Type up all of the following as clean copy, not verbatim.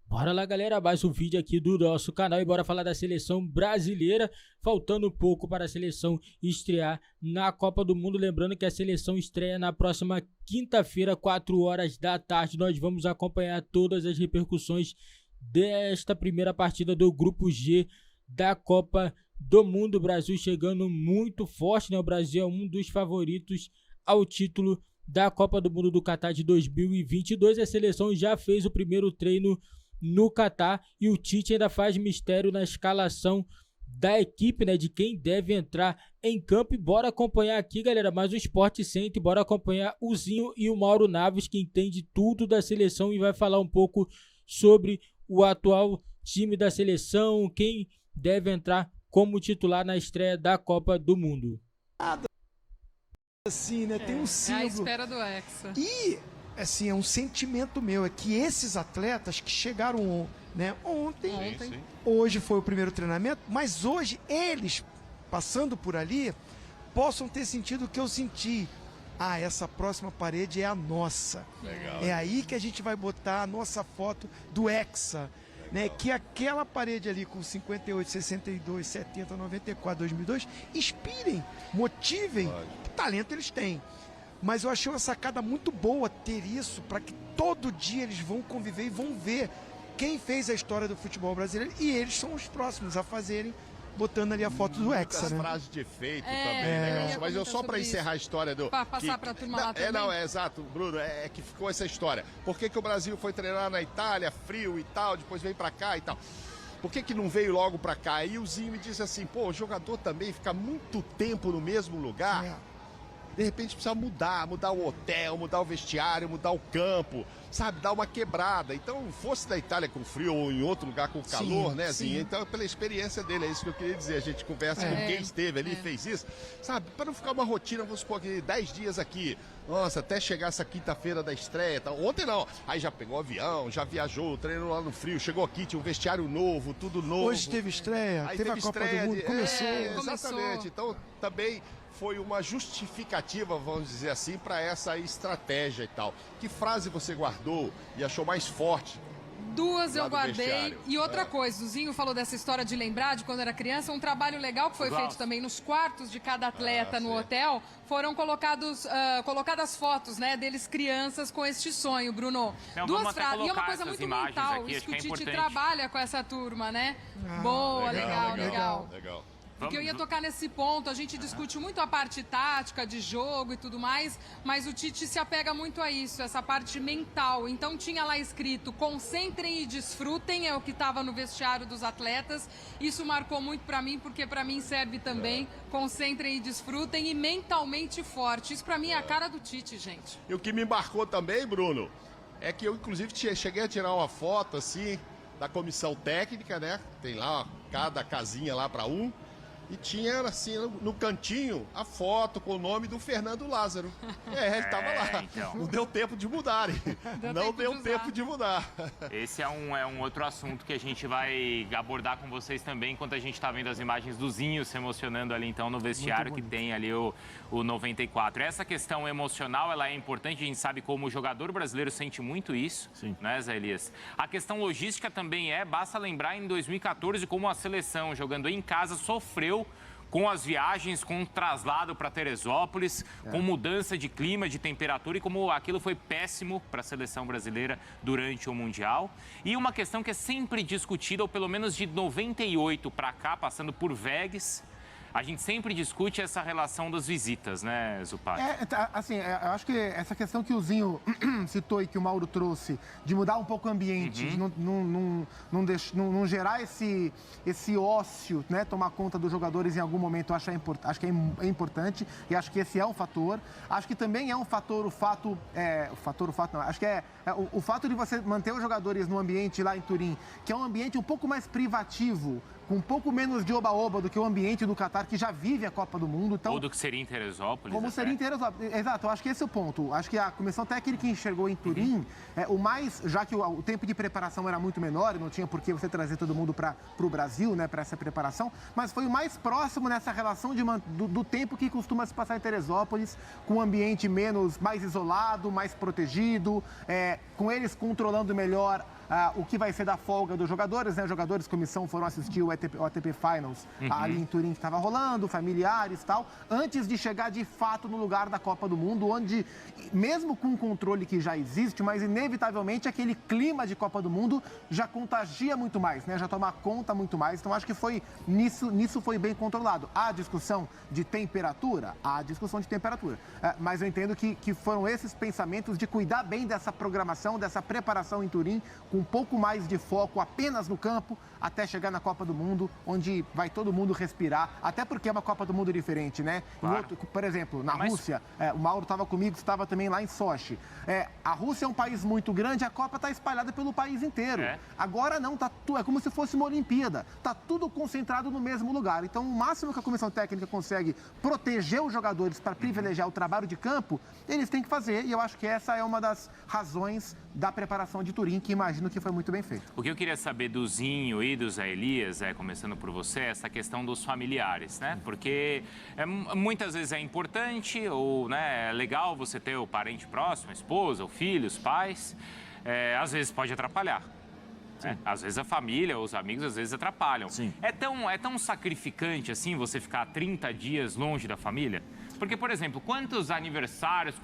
Bora lá, galera, mais um vídeo aqui do nosso canal e bora falar da seleção brasileira, faltando pouco para a seleção estrear na Copa do Mundo. Lembrando que a seleção estreia na próxima quinta-feira, 4 horas da tarde. Nós vamos acompanhar todas as repercussões desta primeira partida do Grupo G da Copa do Mundo. O Brasil chegando muito forte, né? O Brasil é um dos favoritos ao título da Copa do Mundo do Catar de 2022. A seleção já fez o primeiro treino no Catar e o Tite ainda faz mistério na escalação da equipe, né, de quem deve entrar em campo. E bora acompanhar aqui, galera, mais o Sport Center, bora acompanhar o Zinho e o Mauro Naves, que entende tudo da seleção e vai falar um pouco sobre o atual time da seleção, quem deve entrar como titular na estreia da Copa do Mundo. Assim, né? Tem um símbolo. É a espera do Hexa. E, assim, é um sentimento meu, é que esses atletas que chegaram, né, ontem, hoje foi o primeiro treinamento, mas hoje eles, passando por ali, possam ter sentido o que eu senti. Ah, essa próxima parede é a nossa. Legal. É aí que a gente vai botar a nossa foto do Hexa. Né, que aquela parede ali com 58, 62, 70, 94, 2002 inspirem, motivem. Talento eles têm. Mas eu achei uma sacada muito boa ter isso, para que todo dia eles vão conviver e vão ver quem fez a história do futebol brasileiro, e eles são os próximos a fazerem, botando ali a foto do Hexa, né? Frases de efeito também, legal. Mas eu só para encerrar a história do... Para passar para a turma lá também. Não, é exato, Bruno, é que ficou essa história. Por que o Brasil foi treinar na Itália, frio e tal, depois veio para cá e tal? Por que não veio logo para cá? E o Zinho me disse assim, pô, o jogador também fica muito tempo no mesmo lugar... De repente precisa mudar o hotel, mudar o vestiário, mudar o campo, sabe? Dar uma quebrada. Então, fosse da Itália com frio ou em outro lugar com calor, né, Zinho? Então, pela experiência dele, é isso que eu queria dizer. A gente conversa com quem esteve ali e fez isso, sabe? Para não ficar uma rotina, vamos supor que 10 dias aqui, nossa, até chegar essa quinta-feira da estreia. Tal. Ontem não, aí já pegou o avião, já viajou, treinou lá no frio, chegou aqui, tinha um vestiário novo, tudo novo. Hoje teve estreia, aí teve a Copa do Mundo, começou. Exatamente, então também... foi uma justificativa, vamos dizer assim, para essa estratégia e tal. Que frase você guardou e achou mais forte? Duas eu guardei. E outra coisa, o Zinho falou dessa história de lembrar de quando era criança, um trabalho legal que foi feito também nos quartos de cada atleta no hotel, foram colocadas fotos, né, deles crianças com este sonho, Bruno. Não, duas frases. E é uma coisa muito mental, aqui, isso que o Tite importante. Trabalha com essa turma, né? Boa, legal. Porque eu ia tocar nesse ponto, a gente discute muito a parte tática, de jogo e tudo mais, mas o Tite se apega muito a isso, essa parte mental. Então tinha lá escrito, concentrem e desfrutem, é o que estava no vestiário dos atletas. Isso marcou muito pra mim, porque pra mim serve também, concentrem e desfrutem, e mentalmente forte. Isso pra mim é a cara do Tite, gente. E o que me marcou também, Bruno, é que eu inclusive cheguei a tirar uma foto assim, da comissão técnica, né? Tem lá cada casinha lá pra um. E tinha, assim, no cantinho, a foto com o nome do Fernando Lázaro. Ele tava lá. Então. Não deu tempo de mudar. Não deu tempo de mudar. Esse é um outro assunto que a gente vai abordar com vocês também, enquanto a gente tá vendo as imagens do Zinho se emocionando ali, então, no vestiário que tem ali o 94. Essa questão emocional, ela é importante, a gente sabe como o jogador brasileiro sente muito isso, né, Zé Elias? A questão logística também basta lembrar em 2014 como a seleção, jogando em casa, sofreu com as viagens, com o traslado para Teresópolis, com mudança de clima, de temperatura, e como aquilo foi péssimo para a seleção brasileira durante o Mundial. E uma questão que é sempre discutida, ou pelo menos de 98 para cá, passando por Vegas, a gente sempre discute essa relação das visitas, né, Zupati? Eu acho que essa questão que o Zinho citou e que o Mauro trouxe, de mudar um pouco o ambiente, de não gerar esse ócio, né, tomar conta dos jogadores em algum momento, acho que é importante, e acho que esse é um fator. Acho que também é um fator o fato de você manter os jogadores no ambiente lá em Turim, que é um ambiente um pouco mais privativo, com um pouco menos de oba-oba do que o ambiente do Catar, que já vive a Copa do Mundo. Então, ou do que seria em Teresópolis. Como seria em Teresópolis. Exato, eu acho que esse é o ponto. Acho que a comissão técnica enxergou em Turim, já que o tempo de preparação era muito menor, e não tinha por que você trazer todo mundo para o Brasil, né, para essa preparação, mas foi o mais próximo nessa relação do tempo que costuma se passar em Teresópolis, com um ambiente mais isolado, mais protegido, com eles controlando melhor o que vai ser da folga dos jogadores, né? Os jogadores, comissão, foram assistir o ATP Finals ali em Turim, que estava rolando, familiares e tal, antes de chegar de fato no lugar da Copa do Mundo, onde, mesmo com o controle que já existe, mas inevitavelmente aquele clima de Copa do Mundo já contagia muito mais, né? Já toma conta muito mais. Então, acho que foi nisso foi bem controlado. Há discussão de temperatura? Há discussão de temperatura. Mas eu entendo que foram esses pensamentos de cuidar bem dessa programação, dessa preparação em Turim, com um pouco mais de foco apenas no campo, até chegar na Copa do Mundo, onde vai todo mundo respirar, até porque é uma Copa do Mundo diferente, né? Claro. Por exemplo, na Rússia, o Mauro estava comigo, estava também lá em Sochi. A Rússia é um país muito grande, a Copa está espalhada pelo país inteiro. Agora não, é como se fosse uma Olimpíada. Está tudo concentrado no mesmo lugar. Então, o máximo que a comissão técnica consegue proteger os jogadores para privilegiar o trabalho de campo, eles têm que fazer. E eu acho que essa é uma das razões da preparação de Turim, que imagino que foi muito bem feito. O que eu queria saber do Zinho e do Zé Elias, começando por você, é essa questão dos familiares, né? Porque muitas vezes é importante ou, né, é legal você ter o parente próximo, a esposa, o filho, os pais. Às vezes pode atrapalhar. Às vezes a família, os amigos, às vezes atrapalham. Sim. É tão sacrificante assim você ficar 30 dias longe da família? Porque, por exemplo, quantos aniversários,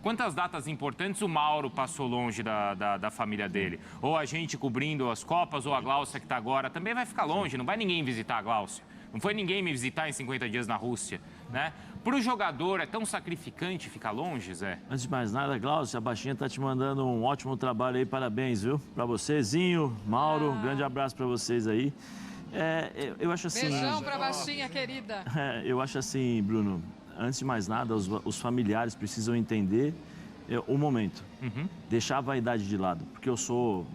quantas datas importantes o Mauro passou longe da família dele? Ou a gente cobrindo as Copas, ou a Gláucia que está agora, também vai ficar longe, não vai ninguém visitar a Gláucia. Não foi ninguém me visitar em 50 dias na Rússia, né? Para o jogador, é tão sacrificante ficar longe, Zé? Antes de mais nada, Gláucia, a Baixinha tá te mandando um ótimo trabalho aí, parabéns, viu? Para você, Zinho, Mauro, grande abraço para vocês aí. Eu acho assim... Beijão pra Baixinha, querida. Eu acho assim, Bruno, antes de mais nada, os familiares precisam entender o momento. Deixar a vaidade de lado, porque eu sou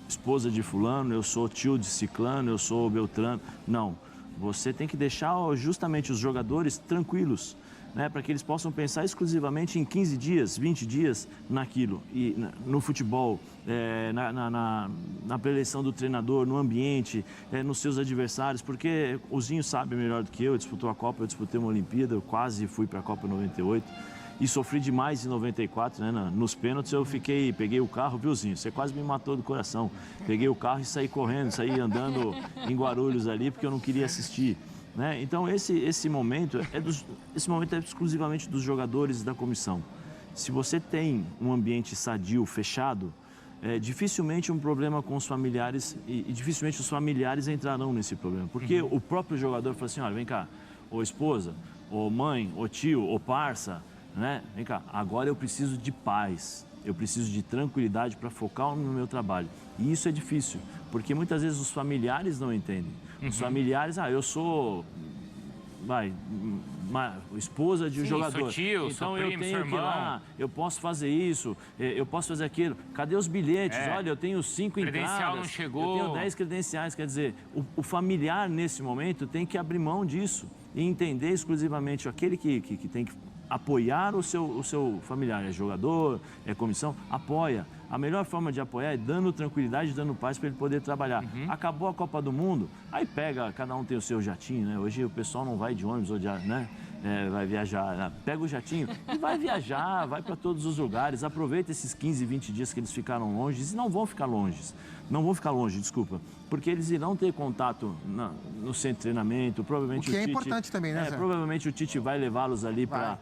esposa de fulano, eu sou tio de ciclano, eu sou beltrano. Não, você tem que deixar justamente os jogadores tranquilos, né, para que eles possam pensar exclusivamente em 15 dias, 20 dias naquilo. E no futebol, na preleção do treinador, no ambiente, nos seus adversários, porque o Zinho sabe melhor do que eu, disputou a Copa, eu disputei uma Olimpíada, eu quase fui para a Copa 98 e sofri demais em 94, né, nos pênaltis eu peguei o carro, viu, Zinho? Você quase me matou do coração. Peguei o carro e saí correndo, saí andando em Guarulhos ali, porque eu não queria assistir. Né? Então, esse momento é exclusivamente dos jogadores e da comissão. Se você tem um ambiente sadio, fechado, dificilmente um problema com os familiares e dificilmente os familiares entrarão nesse problema. Porque o próprio jogador fala assim, olha, vem cá, ô esposa, ô mãe, ô tio, ô parça, né? Vem cá, agora eu preciso de paz, eu preciso de tranquilidade para focar no meu trabalho. E isso é difícil, porque muitas vezes os familiares não entendem. Os familiares, eu sou, esposa de um jogador. Sou tio, então sou primo, eu tenho sou que ir lá, eu posso fazer isso, eu posso fazer aquilo. Cadê os bilhetes? Olha, eu tenho 5 entradas. Credencial não chegou. Eu tenho 10 credenciais. Quer dizer, o familiar nesse momento tem que abrir mão disso e entender exclusivamente aquele que tem que apoiar o seu familiar, é jogador, é comissão, apoia. A melhor forma de apoiar é dando tranquilidade, dando paz para ele poder trabalhar. Acabou a Copa do Mundo, aí cada um tem o seu jatinho, né? Hoje o pessoal não vai de ônibus ou né? Vai viajar, né? Pega o jatinho e vai viajar, vai para todos os lugares, aproveita esses 15, 20 dias que eles ficaram longe e não vão ficar longe, desculpa, porque eles irão ter contato no centro de treinamento, provavelmente o que é importante também, né, Zé? Provavelmente o Tite vai levá-los ali para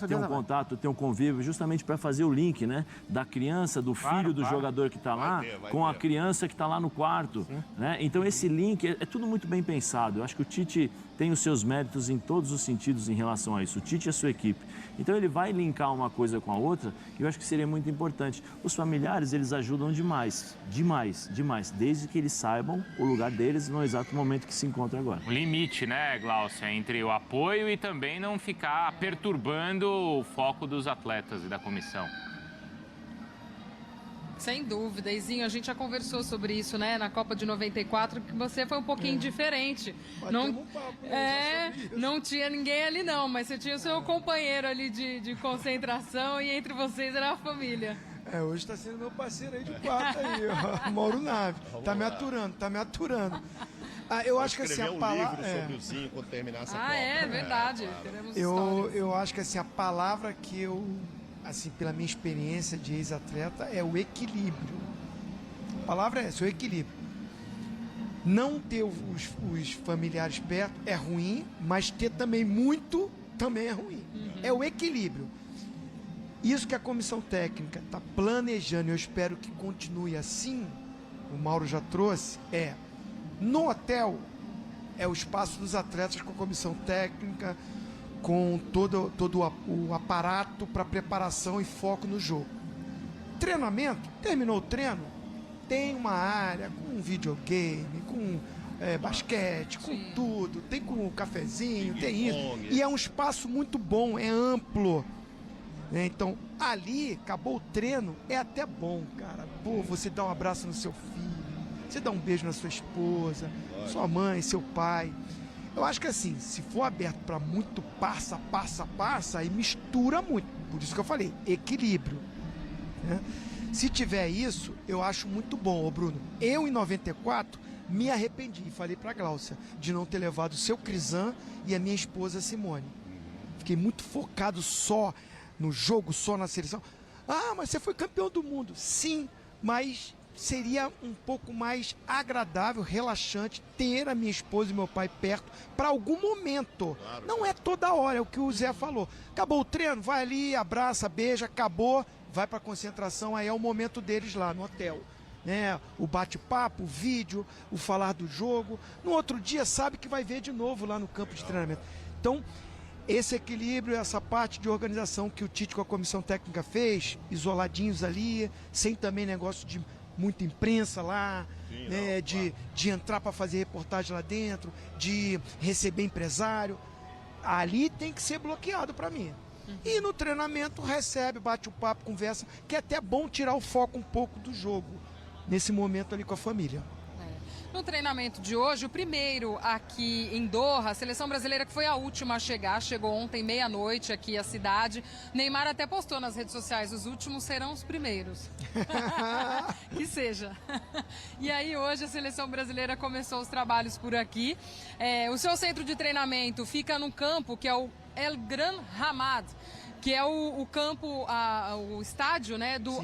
ter um contato, ter um convívio, justamente para fazer o link, né, da criança, do filho do jogador que está lá, com a criança que está lá no quarto, né? Então esse link é tudo muito bem pensado. Eu acho que o Tite tem os seus méritos em todos os sentidos em relação a isso, o Tite e a sua equipe. Então ele vai linkar uma coisa com a outra e eu acho que seria muito importante. Os familiares, eles ajudam demais, desde que eles saibam o lugar deles no exato momento que se encontra agora. Um limite, né, Gláucia, entre o apoio e também não ficar perturbando o foco dos atletas e da comissão. Sem dúvida, Izinho, a gente já conversou sobre isso, né, na Copa de 94, que você foi um pouquinho diferente. Não tinha ninguém ali não, mas você tinha o seu companheiro ali de concentração e entre vocês era a família. Hoje está sendo meu parceiro aí de quarto aí, ó, Mauro Naves. Tá me aturando. Eu acho que assim, a palavra... livro sobre o Zinho quando terminar essa Copa. É verdade. Teremos histórias. Eu acho que assim, a palavra que eu, assim, pela minha experiência de ex-atleta, é o equilíbrio. palavra é essa, o equilíbrio. Não ter os familiares perto é ruim, mas ter também muito também é ruim. É o equilíbrio. Isso que a comissão técnica está planejando, eu espero que continue assim, o Mauro já trouxe, no hotel, é o espaço dos atletas com a comissão técnica, com todo o aparato para preparação e foco no jogo. Treinamento, terminou o treino, tem uma área com videogame, com basquete, com tudo, tem com o cafezinho, tem isso. E é um espaço muito bom, é amplo. Então, ali, acabou o treino, é até bom, cara. Pô, você dá um abraço no seu filho, você dá um beijo na sua esposa, sua mãe, seu pai. Eu acho que assim, se for aberto para muito passa, aí mistura muito. Por isso que eu falei, equilíbrio. Né? Se tiver isso, eu acho muito bom, ô Bruno. Eu, em 94, me arrependi, e falei pra Gláucia, de não ter levado o seu Crisan e a minha esposa Simone. Fiquei muito focado só no jogo, só na seleção. Ah, mas você foi campeão do mundo. Sim, mas seria um pouco mais agradável, relaxante, ter a minha esposa e meu pai perto para algum momento. Claro, não é toda hora, é o que o Zé falou. Acabou o treino, vai ali, abraça, beija, acabou, vai para concentração, aí é o momento deles lá no hotel. Né? O bate-papo, o vídeo, o falar do jogo. No outro dia sabe que vai ver de novo lá no campo de treinamento. Então, esse equilíbrio, essa parte de organização que o Tite com a comissão técnica fez, isoladinhos ali, sem também negócio de muita imprensa lá, sim, né, de entrar para fazer reportagem lá dentro, de receber empresário. Ali tem que ser bloqueado para mim. E no treinamento recebe, bate o papo, conversa, que é até bom tirar o foco um pouco do jogo, nesse momento ali com a família. No treinamento de hoje, o primeiro aqui em Doha, a seleção brasileira que foi a última a chegar, chegou ontem meia-noite aqui à cidade. Neymar até postou nas redes sociais, os últimos serão os primeiros. Que seja. E aí hoje a seleção brasileira começou os trabalhos por aqui. O seu centro de treinamento fica no campo que é o El Gran Hamad, que é o campo, o estádio, né, do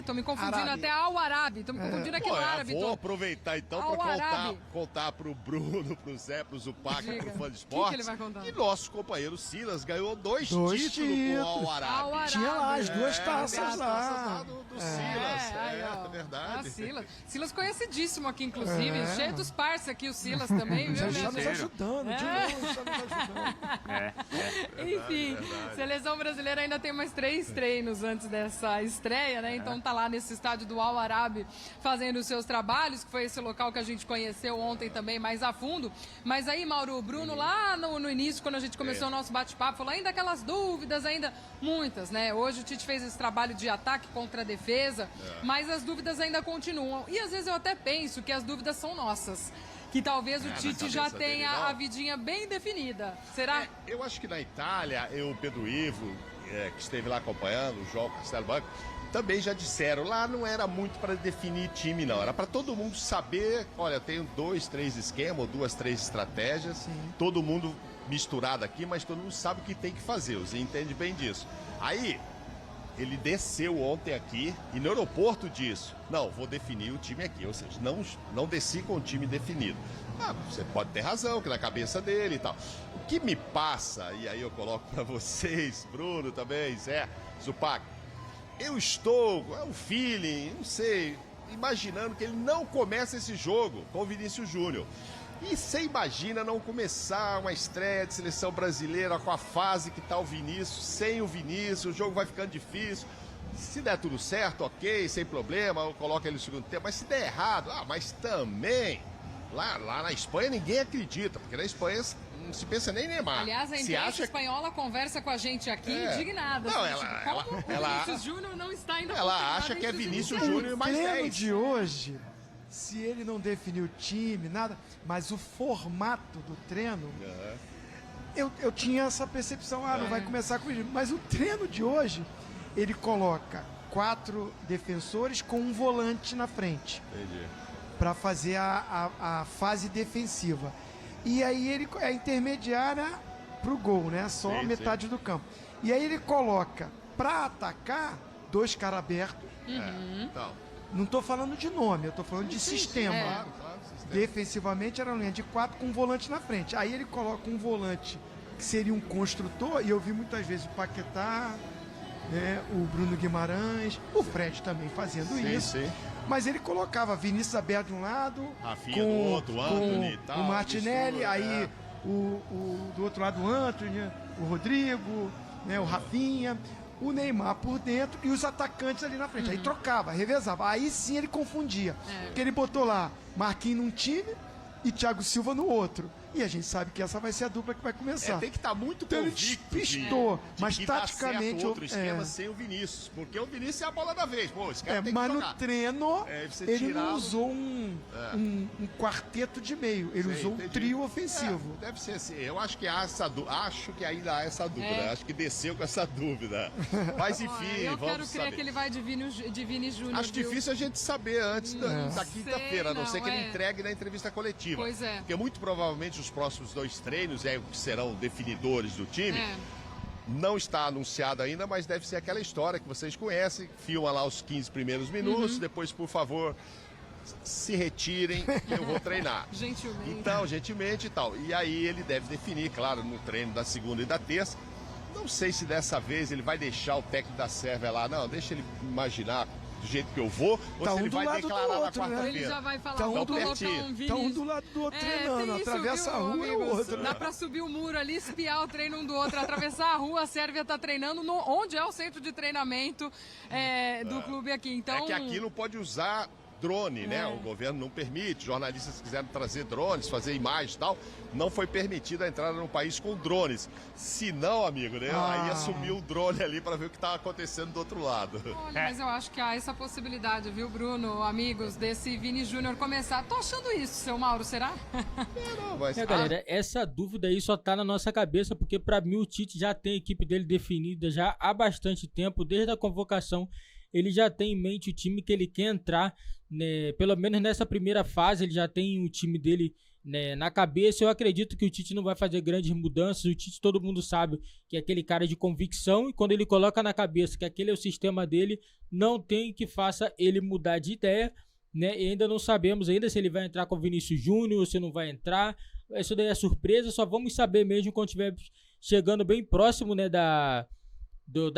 Tô me confundindo Arábia. Até Al-Arabi. Tô me confundindo aqui no árabe. Vou aproveitar então para contar pro Bruno, pro Zé, pro Zupac, pro Fã de Esportes. Que ele vai contar? Que nosso companheiro Silas ganhou dois títulos com o Al-Arabi. Tinha lá as duas taças lá. Do Silas. É verdade. Silas conhecidíssimo aqui, inclusive. Cheio dos parceiros aqui, o Silas também. Já está nos ajudando, de novo, está nos ajudando. Enfim, seleção brasileira ainda tem mais 3 treinos antes dessa estreia, né? Então tá lá nesse estádio do Al-Arabi fazendo os seus trabalhos, que foi esse local que a gente conheceu ontem também mais a fundo. Mas aí, Mauro, o Bruno lá no início, quando a gente começou o nosso bate-papo, falou ainda aquelas dúvidas, ainda muitas, né? Hoje o Tite fez esse trabalho de ataque contra a defesa, mas as dúvidas ainda continuam. E às vezes eu até penso que as dúvidas são nossas. Que talvez o Tite já tenha a vidinha bem definida. Será? Eu acho que na Itália, o Pedro Ivo, que esteve lá acompanhando, o João Castelo Branco, também já disseram, lá não era muito para definir time, não. Era para todo mundo saber, olha, tenho 2, 3 esquemas, ou 2, 3 estratégias, todo mundo misturado aqui, mas todo mundo sabe o que tem que fazer, você entende bem disso. Aí, ele desceu ontem aqui e no aeroporto disse, não, vou definir o time aqui, ou seja, não desci com o time definido. Você pode ter razão, que na cabeça dele e tal. O que me passa, e aí eu coloco para vocês, Bruno também, Zé, Zupac, eu estou, é um feeling, não sei, imaginando que ele não começa esse jogo com o Vinícius Júnior. E você imagina não começar uma estreia de seleção brasileira com a fase que está o Vinícius, sem o Vinícius, o jogo vai ficando difícil. Se der tudo certo, ok, sem problema, eu coloco ele no segundo tempo. Mas se der errado, mas também, lá na Espanha ninguém acredita, porque na Espanha não se pensa nem Neymar. Aliás, a imprensa espanhola conversa com a gente aqui indignada. Não, o Vinícius Júnior não está ainda. Ela acha que é Vinícius Júnior mais 10. O treino de hoje, se ele não definir o time, nada, mas o formato do treino, eu tinha essa percepção, não vai começar com ele. Mas o treino de hoje, ele coloca 4 defensores com um volante na frente. Entendi. Para fazer a fase defensiva. E aí ele é intermediária pro gol, né? Só metade do campo. E aí ele coloca para atacar 2 caras abertos. Não estou falando de nome, eu estou falando de sistema. Claro, sistema. Defensivamente era uma linha de 4 com um volante na frente. Aí ele coloca um volante que seria um construtor, e eu vi muitas vezes o Paquetá, né, o Bruno Guimarães, o Fred também fazendo isso. Sim. Mas ele colocava Vinícius aberto de um lado, Rafinha do outro, Antony e tal. o Martinelli, mistura, aí do outro lado o Antony, o Rodrigo, né, o Rafinha, o Neymar por dentro e os atacantes ali na frente. Aí trocava, revezava. Aí sim ele confundia. Porque ele botou lá Marquinhos num time e Thiago Silva no outro. E a gente sabe que essa vai ser a dupla que vai começar. Tem que estar muito Então ele convicto despistou, de mas que dá taticamente certo outro esquema sem o Vinícius, porque o Vinícius é a bola da vez. Pô, esse cara tem mas que no jogar. treino ele tirá-lo. não usou um quarteto de meio, ele usou um entendi. trio ofensivo. Deve ser assim. Eu acho que há essa acho que ainda há essa dúvida. Acho que desceu com essa dúvida. Mas enfim, eu vamos quero crer saber. que ele vai de Vini Júnior. Acho difícil a gente saber antes da quinta-feira, a não ser que ele não, entregue na entrevista coletiva. Pois é. Porque muito provavelmente os próximos 2 treinos, que serão definidores do time, não está anunciado ainda, mas deve ser aquela história que vocês conhecem, filma lá os 15 primeiros minutos, depois, por favor, se retirem, eu vou treinar. Gentilmente. Então, gentilmente e tal. E aí ele deve definir, claro, no treino da segunda e da terça. Não sei se dessa vez ele vai deixar o técnico da Sérvia lá, não, deixa ele imaginar do jeito que eu vou, ou se ele vai declarar na quarta-feira. Ele já vai falar, Tá vou colocar pertinho. um Vinícius. Tá um do lado do outro treinando, tem isso, atravessa viu, a rua e o amigos? outro. Dá pra subir o muro ali, espiar o treino um do outro, atravessar a rua, a Sérvia tá treinando onde é o centro de treinamento do clube aqui. Então, É que aqui não pode usar drone, né? O governo não permite, jornalistas quiseram trazer drones, fazer imagens e tal, não foi permitida a entrada no país com drones. Se não, amigo, né? Aí ia subir o drone ali para ver o que estava acontecendo do outro lado. Olha, mas eu acho que há essa possibilidade, viu, Bruno, amigos, desse Vini Júnior começar. Tô achando isso, seu Mauro, será? Não, mas... galera, essa dúvida aí só tá na nossa cabeça, porque pra mim o Tite já tem a equipe dele definida já há bastante tempo, desde a convocação. Ele já tem em mente o time que ele quer entrar, né? Pelo menos nessa primeira fase ele já tem o time dele, né, na cabeça. Eu acredito que o Tite não vai fazer grandes mudanças. O Tite, todo mundo sabe que é aquele cara de convicção, e quando ele coloca na cabeça que aquele é o sistema dele, não tem que faça ele mudar de ideia, né? E ainda não sabemos ainda se ele vai entrar com o Vinícius Júnior ou se não vai entrar. Isso daí é surpresa, só vamos saber mesmo quando estiver chegando bem próximo, né, da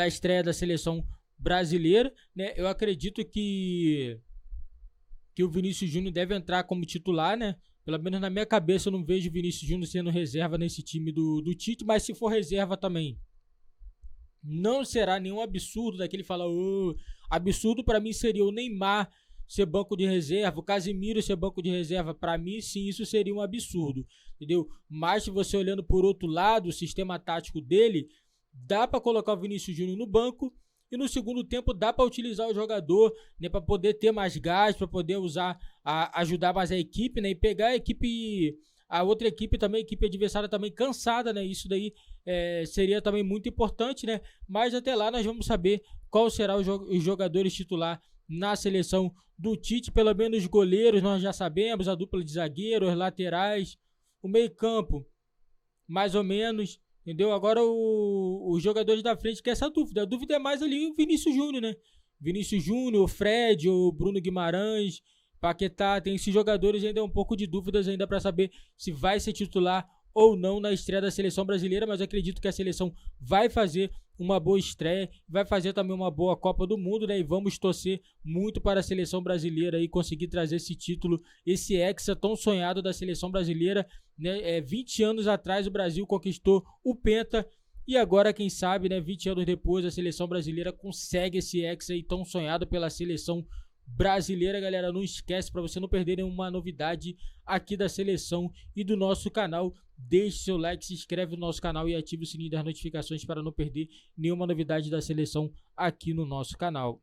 estreia da seleção brasileira, né? Eu acredito que o Vinícius Júnior deve entrar como titular, né? Pelo menos na minha cabeça eu não vejo o Vinícius Júnior sendo reserva nesse time do Tite, mas se for reserva também não será nenhum absurdo daquele falar, absurdo para mim seria o Neymar ser banco de reserva, o Casemiro ser banco de reserva. Para mim sim, isso seria um absurdo, entendeu? Mas se você olhando por outro lado, o sistema tático dele, dá para colocar o Vinícius Júnior no banco, e no segundo tempo dá para utilizar o jogador, né, para poder ter mais gás, para poder ajudar mais a equipe, né, e pegar a outra equipe também, a equipe adversária também cansada, né? Isso daí seria também muito importante, né? Mas até lá nós vamos saber qual será os jogadores titular na seleção do Tite. Pelo menos os goleiros nós já sabemos, a dupla de zagueiros, os laterais, o meio-campo, mais ou menos. Entendeu? Agora os jogadores da frente, que é essa dúvida. A dúvida é mais ali o Vinícius Júnior, né? Vinícius Júnior, o Fred, o Bruno Guimarães, Paquetá. Tem esses jogadores ainda, um pouco de dúvidas ainda para saber se vai ser titular ou não na estreia da seleção brasileira, mas eu acredito que a seleção vai fazer uma boa estreia, vai fazer também uma boa Copa do Mundo, né? E vamos torcer muito para a seleção brasileira e conseguir trazer esse título, esse hexa tão sonhado da seleção brasileira, né? 20 anos atrás o Brasil conquistou o Penta, e agora, quem sabe, né, 20 anos depois, a seleção brasileira consegue esse hexa aí tão sonhado pela seleção brasileira. Galera, não esquece, para você não perder nenhuma novidade aqui da seleção e do nosso canal, deixe seu like, se inscreve no nosso canal e ative o sininho das notificações para não perder nenhuma novidade da seleção aqui no nosso canal.